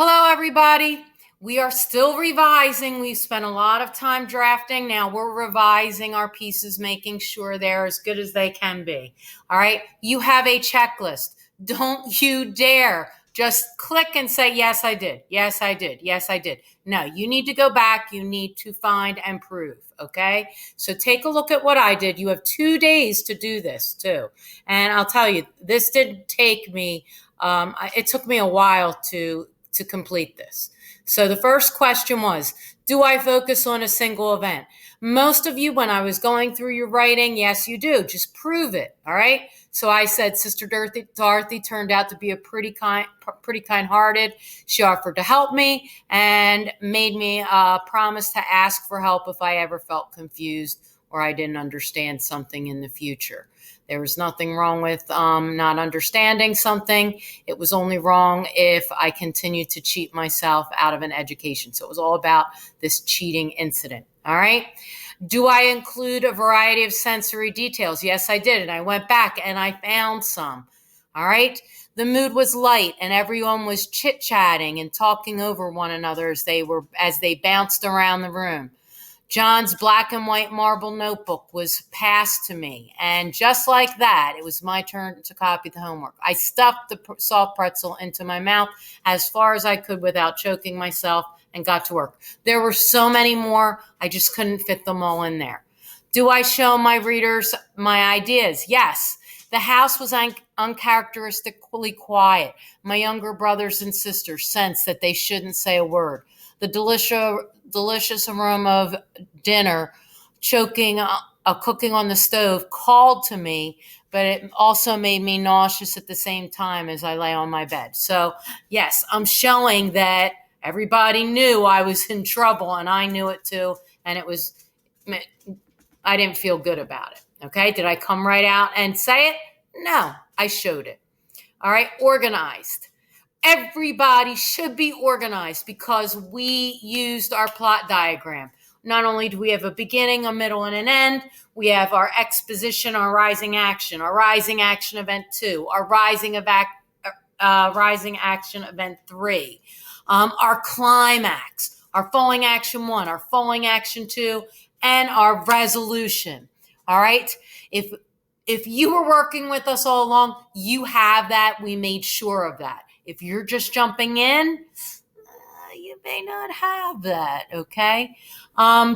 Hello, everybody. We are still revising. We've spent a lot of time drafting. Now we're revising our pieces, making sure they're as good as they can be. All right. You have a checklist. Don't you dare just click and say, yes, I did. Yes, I did. Yes, I did. No, you need to go back. You need to find and prove. Okay. So take a look at what I did. You have 2 days to do this too. And I'll tell you, this didn't take me, it took me a while to complete this. So the first question was, do I focus on a single event? Most of you, when I was going through your writing, yes, you do. Just prove it. All right. So I said, Sister Dorothy turned out to be pretty kind-hearted. She offered to help me and made me promise to ask for help if I ever felt confused or I didn't understand something in the future. There was nothing wrong with not understanding something. It was only wrong if I continued to cheat myself out of an education. So it was all about this cheating incident. All right. Do I include a variety of sensory details? Yes, I did. And I went back and I found some. All right. The mood was light and everyone was chit-chatting and talking over one another as they bounced around the room. John's black and white marble notebook was passed to me. And just like that, it was my turn to copy the homework. I stuffed the soft pretzel into my mouth as far as I could without choking myself and got to work. There were so many more, I just couldn't fit them all in there. Do I show my readers my ideas? Yes. The house was uncharacteristically quiet. My younger brothers and sisters sensed that they shouldn't say a word. The delicious aroma of dinner, cooking on the stove called to me, but it also made me nauseous at the same time as I lay on my bed. So yes, I'm showing that everybody knew I was in trouble and I knew it too. And I didn't feel good about it. Okay. Did I come right out and say it? No, I showed it. All right. Organized. Everybody should be organized because we used our plot diagram. Not only do we have a beginning, a middle, and an end, we have our exposition, our rising action event 2, our rising action event 3, our climax, our falling action 1, our falling action 2, and our resolution. All right. If you were working with us all along, you have that. We made sure of that. If you're just jumping in, you may not have that, okay?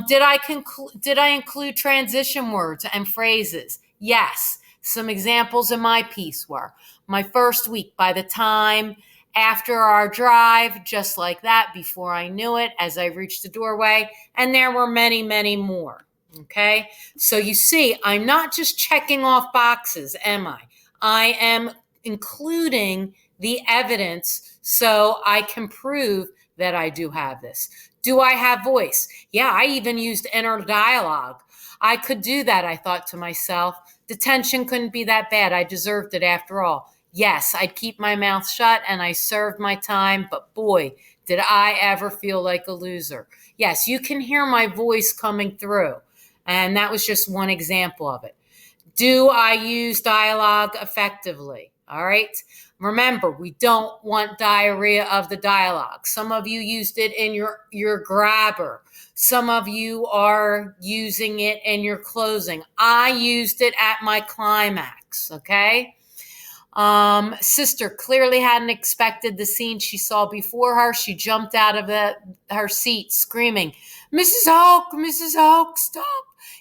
Did I include transition words and phrases? Yes. Some examples in my piece were my first week, by the time after our drive, just like that, before I knew it, as I reached the doorway, and there were many, many more, okay? So you see, I'm not just checking off boxes, am I? I am including the evidence so I can prove that I do have this. Do I have voice? Yeah, I even used inner dialogue. I could do that, I thought to myself. Detention couldn't be that bad. I deserved it after all. Yes, I'd keep my mouth shut and I served my time, but boy, did I ever feel like a loser. Yes, you can hear my voice coming through, and that was just one example of it. Do I use dialogue effectively? All right. Remember, we don't want diarrhea of the dialogue. Some of you used it in your grabber. Some of you are using it in your closing. I used it at my climax. Okay. Sister clearly hadn't expected the scene she saw before her. She jumped out of her seat screaming, Mrs. Hoke, stop.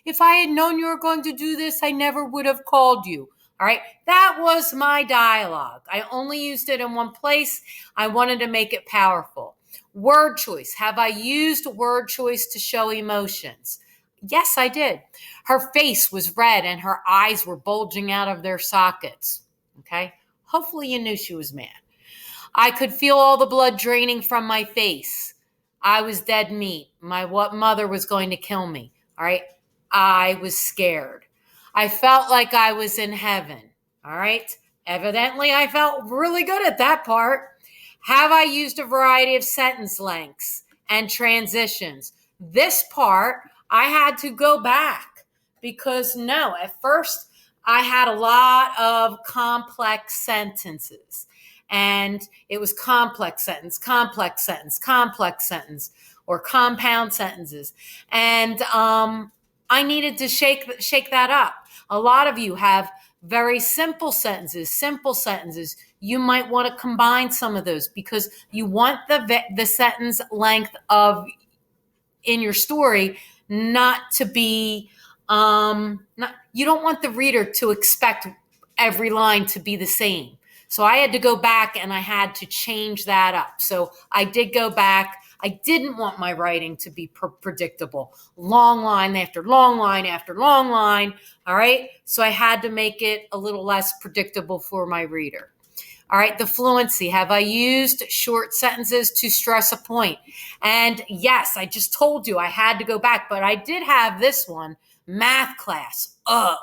If I had known you were going to do this, I never would have called you. All right. That was my dialogue. I only used it in one place. I wanted to make it powerful. Word choice. Have I used word choice to show emotions? Yes, I did. Her face was red and her eyes were bulging out of their sockets. Okay. Hopefully you knew she was mad. I could feel all the blood draining from my face. I was dead meat. My mother was going to kill me. All right. I was scared. I felt like I was in heaven. All right. Evidently, I felt really good at that part. Have I used a variety of sentence lengths and transitions? This part, I had to go back because no, at first I had a lot of complex sentences. and it was complex sentence, complex sentence, complex sentence, or compound sentences. And I needed to shake that up. A lot of you have very simple sentences, simple sentences. You might want to combine some of those because you want the sentence length of in your story not to be not, you don't want the reader to expect every line to be the same. So I had to go back and I had to change that up. So I did go back. I didn't want my writing to be predictable. Long line after long line after long line. All right. So I had to make it a little less predictable for my reader. All right, the fluency. Have I used short sentences to stress a point? And yes, I just told you I had to go back, but I did have this one, math class. Ugh.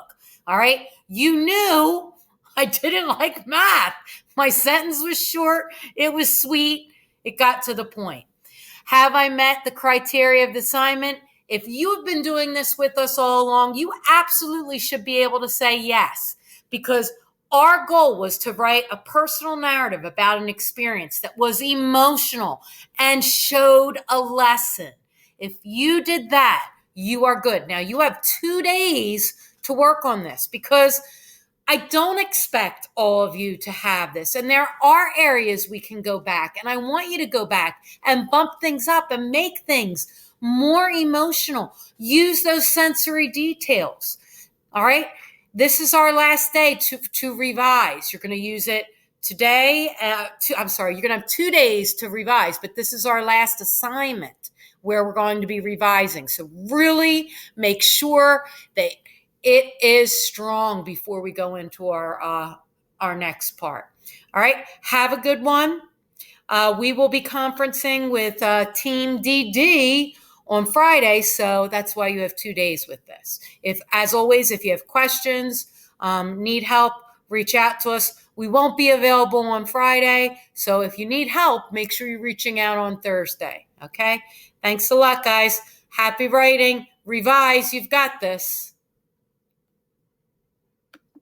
All right, you knew I didn't like math. My sentence was short, it was sweet, it got to the point. Have I met the criteria of the assignment? If you've been doing this with us all along, you absolutely should be able to say yes, because our goal was to write a personal narrative about an experience that was emotional and showed a lesson. If you did that, you are good. Now, you have 2 days to work on this because I don't expect all of you to have this. And there are areas we can go back. And I want you to go back and bump things up and make things more emotional. Use those sensory details. All right. This is our last day to revise. You're going to use it today. You're going to have 2 days to revise, but this is our last assignment where we're going to be revising. So really make sure that it is strong before we go into our next part. All right. Have a good one. We will be conferencing with Team DD on Friday, so that's why you have 2 days with this. As always, if you have questions, need help, reach out to us. We won't be available on Friday, so if you need help, make sure you're reaching out on Thursday, okay? Thanks a lot, guys. Happy writing. Revise. You've got this.